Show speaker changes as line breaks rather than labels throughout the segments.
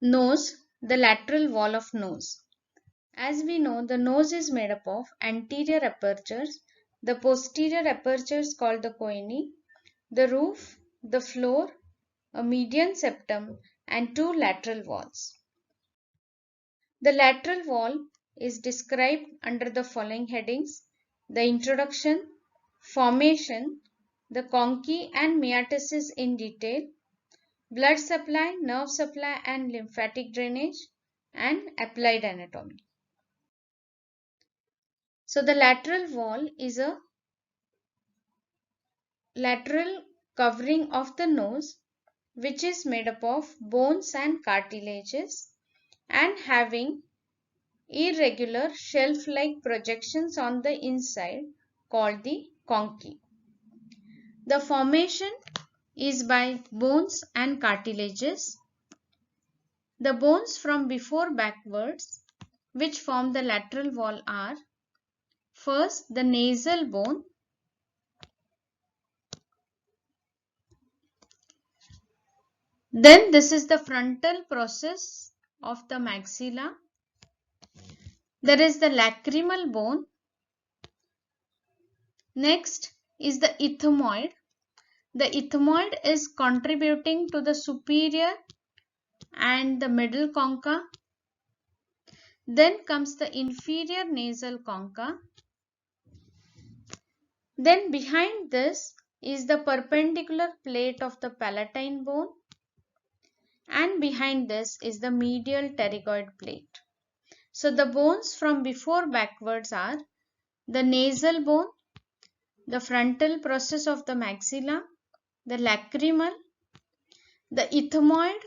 Nose, the lateral wall of nose. As we know, the nose is made up of anterior apertures, the posterior apertures called the choanae, the roof, the floor, a median septum, and two lateral walls. The lateral wall is described under the following headings: the introduction, formation, the conchae and metastasis in detail, blood supply, nerve supply and lymphatic drainage, and applied anatomy. So the lateral wall is a lateral covering of the nose which is made up of bones and cartilages and having irregular shelf-like projections on the inside called the conchae. The formation is by bones and cartilages. The bones from before backwards which form the lateral wall are: first, the nasal bone, then this is the frontal process of the maxilla. There is the lacrimal bone. Next is the ethmoid. The ethmoid is contributing to the superior and the middle concha. Then comes the inferior nasal concha. Then behind this is the perpendicular plate of the palatine bone, and behind this is the medial pterygoid plate. So the bones from before backwards are the nasal bone, the frontal process of the maxilla, the lacrimal, the ethmoid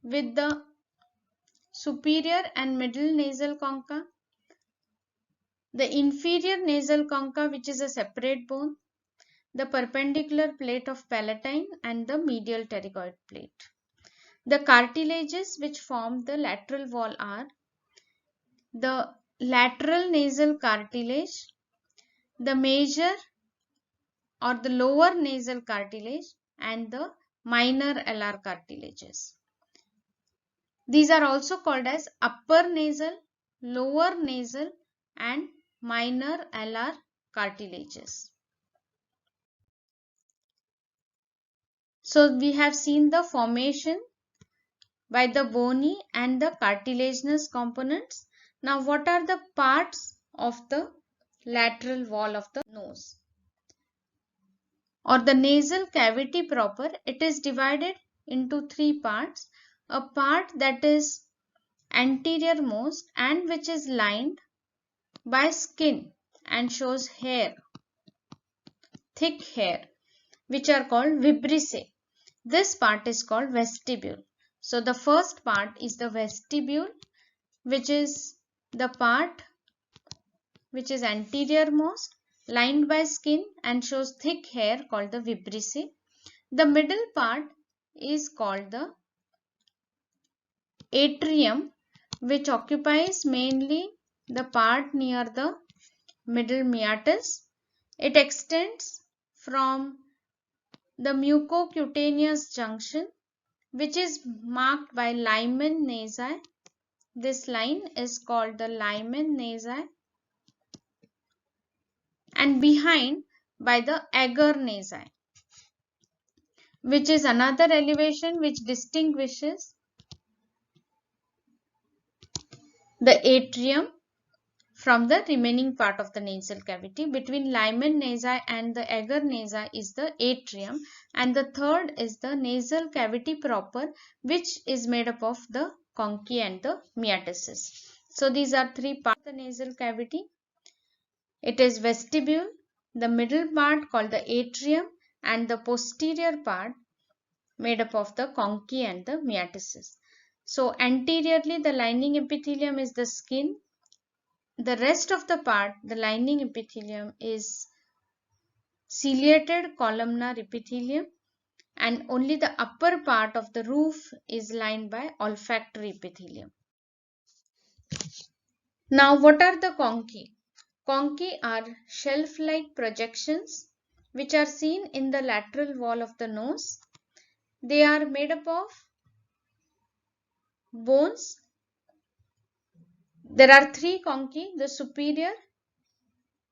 with the superior and middle nasal concha, the inferior nasal concha which is a separate bone, the perpendicular plate of palatine and the medial pterygoid plate. The cartilages which form the lateral wall are the lateral nasal cartilage, the major or the lower nasal cartilage, and the minor alar cartilages. These are also called as upper nasal, lower nasal, and minor alar cartilages. So we have seen the formation by the bony and the cartilaginous components. Now what are the parts of the lateral wall of the nose or the nasal cavity proper? It is divided into three parts. A part that is anterior most and which is lined by skin and shows hair, thick hair, which are called vibrissae. This part is called vestibule. So the first part is the vestibule, which is the part which is anterior most, lined by skin and shows thick hair called the vibrissae. The middle part is called the atrium, which occupies mainly the part near the middle meatus. It extends from the mucocutaneous junction, which is marked by Lyman nasi. This line is called the Lyman nasi, and behind by the Agar nasi, which is another elevation which distinguishes the atrium from the remaining part of the nasal cavity. Between Lyman nasi and the Agar nasi is the atrium, and the third is the nasal cavity proper, which is made up of the conchae and the metastasis. So these are three parts of the nasal cavity. It is vestibule, the middle part called the atrium, and the posterior part made up of the conchae and the metastasis. So anteriorly the lining epithelium is the skin. The rest of the part, the lining epithelium, is ciliated columnar epithelium, and only the upper part of the roof is lined by olfactory epithelium. Now what are the conchae? Conchae are shelf-like projections which are seen in the lateral wall of the nose. They are made up of bones. There are three conchae, the superior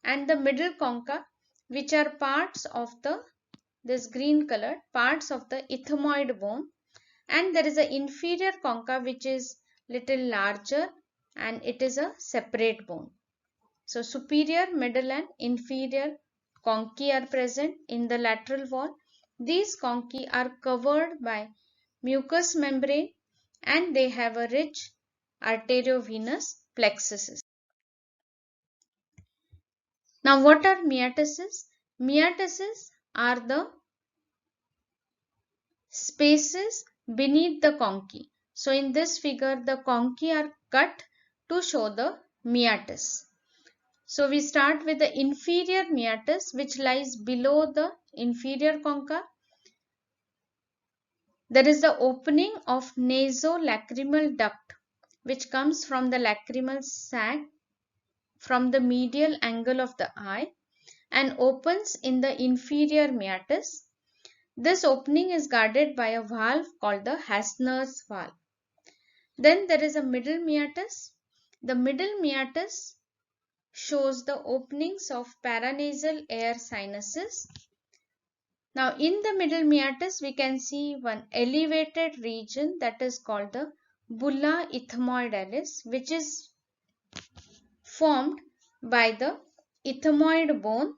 and the middle concha, which are parts of this green colored parts of the ethmoid bone, and there is an inferior concha which is little larger and it is a separate bone. So superior, middle and inferior conchae are present in the lateral wall. These conchae are covered by mucous membrane and they have a rich arteriovenous plexuses. Now what are myiatises? Myiatises are the spaces beneath the conchae. So in this figure the conchae are cut to show the myitis. So we start with the inferior myitis which lies below the inferior concha. There is the opening of nasolacrimal duct which comes from the lacrimal sac from the medial angle of the eye and opens in the inferior myitis. This opening is guarded by a valve called the Hasner's valve. Then there is a middle myitis. The middle myitis shows the openings of paranasal air sinuses. Now in the middle myitis we can see one elevated region that is called the bulla ethmoidalis, which is formed by the ethmoid bone,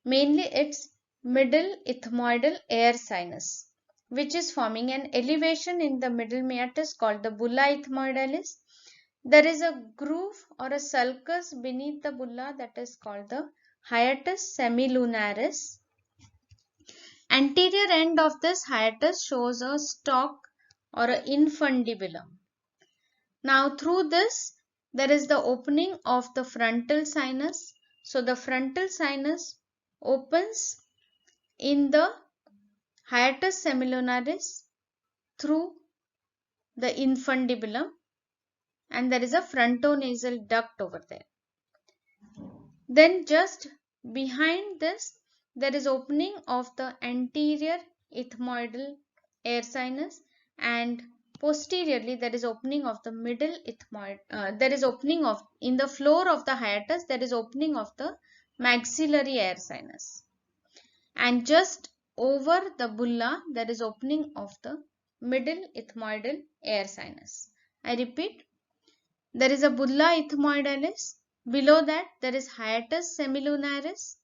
mainly its middle ethmoidal air sinus, which is forming an elevation in the middle myitis called the bulla ethmoidalis. There is a groove or a sulcus beneath the bulla that is called the hiatus semilunaris. Anterior end of this hiatus shows a stalk or an infundibulum. Now through this there is the opening of the frontal sinus. So the frontal sinus opens in the hiatus semilunaris through the infundibulum and there is a frontonasal duct over there. Then just behind this there is opening of the anterior ethmoidal air sinus and posteriorly there is opening of the middle ethmoid. There is opening of in the floor of the hiatus there is opening of the maxillary air sinus and just over the bulla there is opening of the middle ethmoidal air sinus. I repeat, there is a bulla ethmoidalis. Below that there is hiatus semilunaris.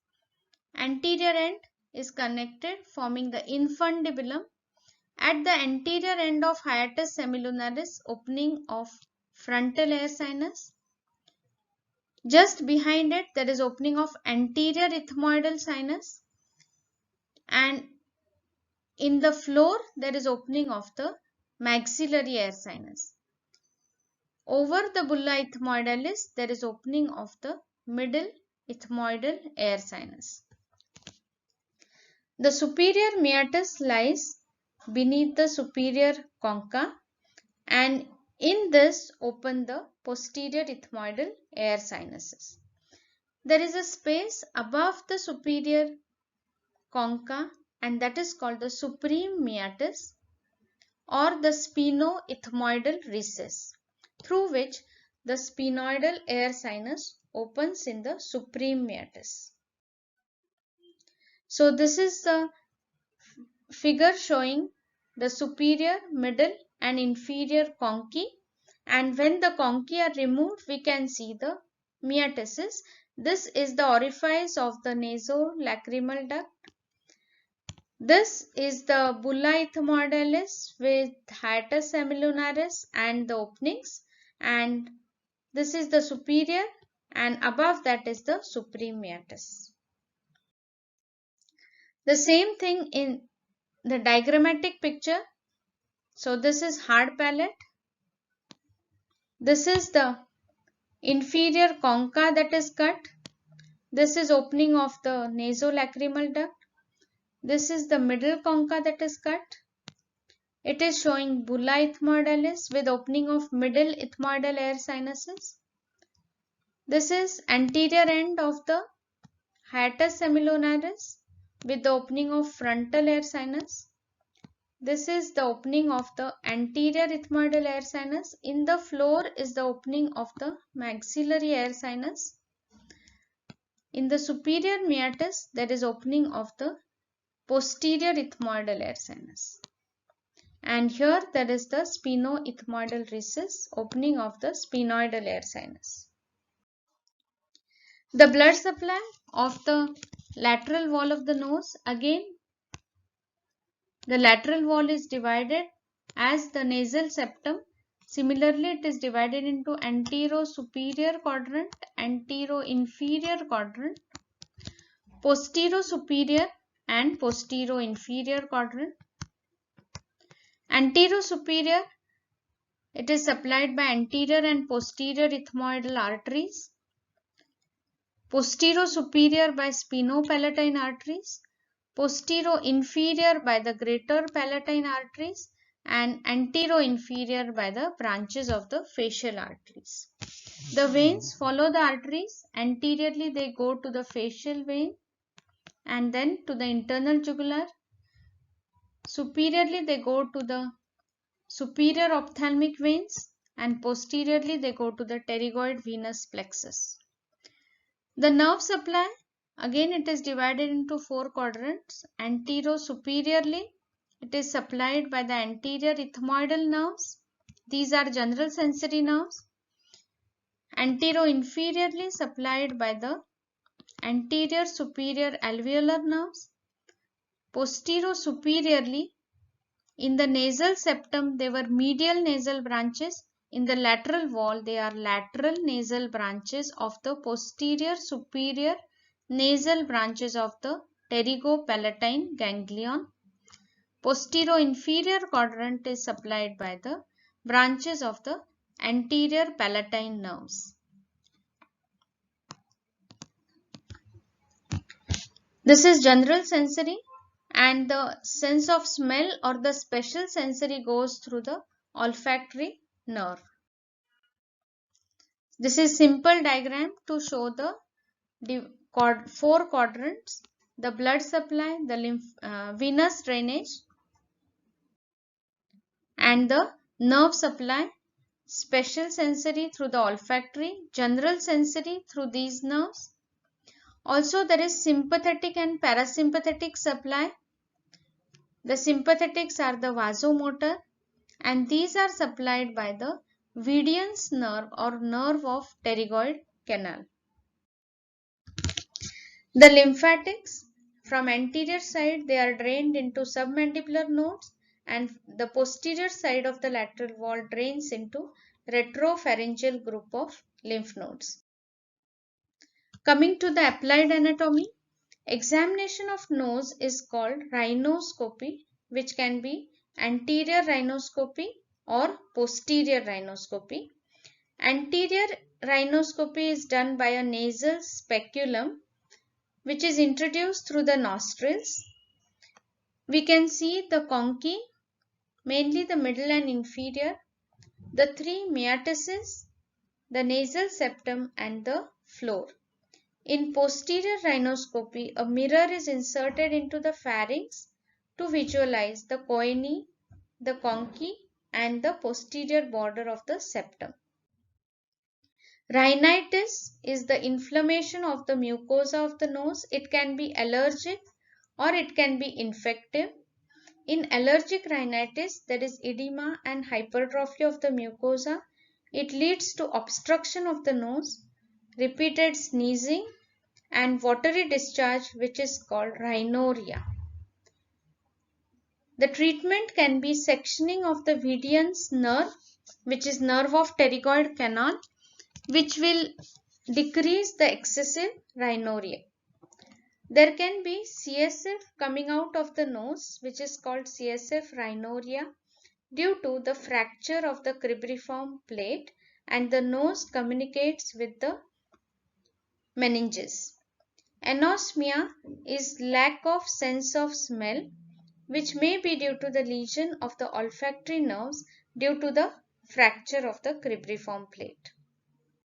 Anterior end is connected forming the infundibulum. At the anterior end of hiatus semilunaris opening of frontal air sinus. Just behind it there is opening of anterior ethmoidal sinus and in the floor there is opening of the maxillary air sinus. Over the bulla ethmoidalis there is opening of the middle ethmoidal air sinus. The superior myitis lies beneath the superior concha and in this open the posterior ethmoidal air sinuses. There is a space above the superior concha and that is called the supreme myitis or the sphenoethmoidal recess, through which the sphenoidal air sinus opens in the supreme myitis. So this is the figure showing the superior, middle and inferior conchae, and when the conchae are removed we can see the myitis. This is the orifice of the nasolacrimal duct. This is the bulla ethmoidalis with hiatus semilunaris and the openings, and this is the superior and above that is the supreme myitis. The same thing in the diagrammatic picture. So this is hard palate. This is the inferior concha that is cut. This is opening of the nasolacrimal duct. This is the middle concha that is cut. It is showing bulla ethmoidalis with opening of middle ethmoidal air sinuses. This is anterior end of the hiatus semilunaris with the opening of frontal air sinus. this is the opening of the anterior ethmoidal air sinus. In the floor is the opening of the maxillary air sinus. In the superior meatus, there is opening of the posterior ethmoidal air sinus. And here there is the sphenoethmoidal recess, opening of the sphenoidal air sinus. The blood supply of the lateral wall of the nose, again the lateral wall is divided as the nasal septum. Similarly, it is divided into antero-superior quadrant, antero-inferior quadrant, posterior-superior and posterior-inferior quadrant. Antero-superior, it is supplied by anterior and posterior ethmoidal arteries. Posterior-superior by sphenopalatine arteries. Posterior-inferior by the greater palatine arteries, and antero-inferior by the branches of the facial arteries. The veins follow the arteries. Anteriorly they go to the facial vein and then to the internal jugular. Superiorly they go to the superior ophthalmic veins, and posteriorly they go to the pterygoid venous plexus. The nerve supply, again it is divided into 4 quadrants. Antero-superiorly, it is supplied by the anterior ethmoidal nerves. These are general sensory nerves. Antero-inferiorly supplied by the anterior superior alveolar nerves. Posterior-superiorly, in the nasal septum, they were medial nasal branches. In the lateral wall, they are lateral nasal branches of the posterior superior nasal branches of the pterygopalatine ganglion. Posterior-inferior quadrant is supplied by the branches of the anterior palatine nerves. This is general sensory, and the sense of smell or the special sensory goes through the olfactory nerve. This is simple diagram to show the 4 quadrants: the blood supply, the venous drainage, and the nerve supply. Special sensory through the olfactory, general sensory through these nerves. Also there is sympathetic and parasympathetic supply. The sympathetics are the vasomotor, and these are supplied by the Vidian's nerve or nerve of pterygoid canal. The lymphatics, from anterior side they are drained into submandibular nodes, and the posterior side of the lateral wall drains into retropharyngeal group of lymph nodes. Coming to the applied anatomy, examination of nose is called rhinoscopy, which can be anterior rhinoscopy or posterior rhinoscopy. Anterior rhinoscopy is done by a nasal speculum which is introduced through the nostrils. We can see the conchae, mainly the middle and inferior, the 3 meatises, the nasal septum and the floor. In posterior rhinoscopy, a mirror is inserted into the pharynx to visualize the choanae, the conchae and the posterior border of the septum. Rhinitis is the inflammation of the mucosa of the nose. It can be allergic or it can be infective. In allergic rhinitis, there is edema and hypertrophy of the mucosa. It leads to obstruction of the nose, repeated sneezing, and watery discharge, which is called rhinorrhea. The treatment can be sectioning of the Vidian's nerve, which is nerve of pterygoid canal, which will decrease the excessive rhinorrhea. There can be CSF coming out of the nose, which is called CSF rhinorrhea, due to the fracture of the cribriform plate, and the nose communicates with the meninges. Anosmia is lack of sense of smell, which may be due to the lesion of the olfactory nerves due to the fracture of the cribriform plate.